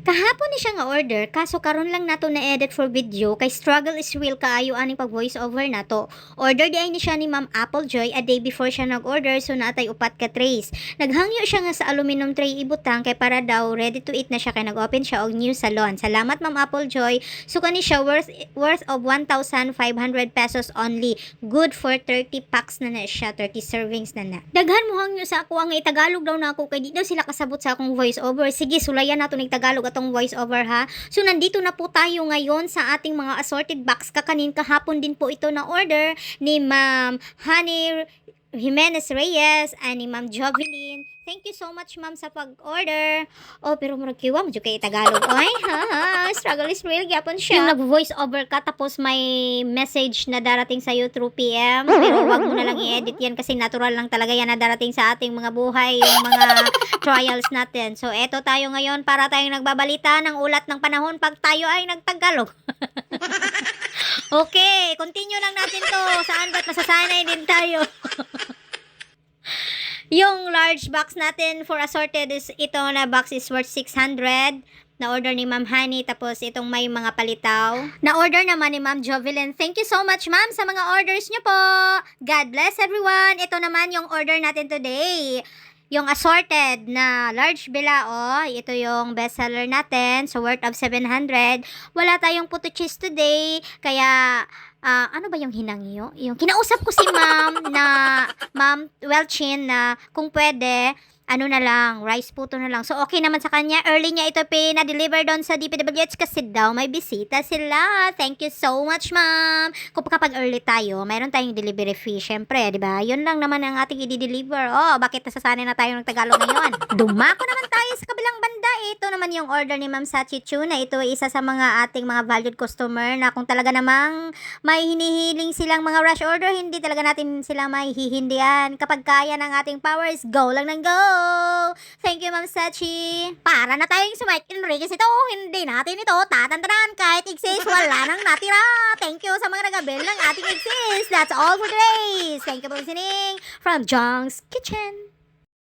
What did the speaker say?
Kahapon ni siya nga order, kaso karon lang nato na edit for video kay struggle is real kaayo aning pag voice over nato. Order di ay ni siya ni Ma'am Applejoy a day before siya nag-order so natay upat ka trays. Naghangyo siya nga sa aluminum tray ibutang kay para daw ready to eat na siya kay nag-open siya og new salon. Salamat Ma'am Applejoy. So kani siya worth of 1,500 pesos only. Good for 30 packs na siya, 30 servings na. Daghan mo hangyo sa ako ang itagalog daw na ako kay di daw sila kasabot sa akong voice over. Sige, sulayan nato ning Tagalog atong voice over ha. So nandito na po tayo ngayon sa ating mga assorted box. Kakanin kahapon din po ito na order ni Ma'am Honey Jimenez Reyes and ni Ma'am Jovelyn. Thank you so much ma'am sa pag-order. Oh, pero murag kiwa mo kay Tagalog. Oy, ha, struggle is real gyapon siya. Yung nag-voice over ka tapos may message na darating sa iyo through PM. Pero wag mo na lang i-edit yan kasi natural lang talaga yan na darating sa ating mga buhay, yung mga trials natin. So, eto tayo ngayon para tayong nagbabalita ng ulat ng panahon pag tayo ay nagtagalog. Okay, continue lang natin to. Saan ba't masasanay din tayo? Yung large box natin for assorted is ito na box is worth 600. Na-order ni Ma'am Honey. Tapos itong may mga palitaw. Na-order naman ni Ma'am Jovelyn. Thank you so much ma'am sa mga orders nyo po. God bless everyone. Ito naman yung order natin today. Yung assorted na large bilao, ito yung bestseller natin. So, worth of 700. Wala tayong puto cheese today. Kaya, ano ba yung hinangyo? Yung kinausap ko si ma'am na, Ma'am Welchin na kung pwede, ano na lang, rice puto na lang. So, okay naman sa kanya. Early niya ito pina-deliver doon sa DPWH kasi daw may bisita sila. Thank you so much, ma'am. Kung kapag early tayo, mayroon tayong delivery fee. Syempre, di ba? Yun lang naman ang ating i-deliver. Oh, bakit nasasanay na tayo ng Tagalog ngayon? Dumako naman tayo sa kabilang banda. Ito naman yung order ni Ma'am Sachi Tuna. Ito ay isa sa mga ating mga valued customer na kung talaga namang may hinihiling silang mga rush order, hindi talaga natin sila may hihindihan. Kapag kaya ng ating powers, go lang ng go! Thank you, Ma'am Sachi. Para na tayong si Mike Enriquez ito. Hindi natin ito tatantanan kahit exist. Wala nang natira. Thank you sa mga nag-avail ng ating exist. That's all for today. Thank you for listening from Jong's Kitchen.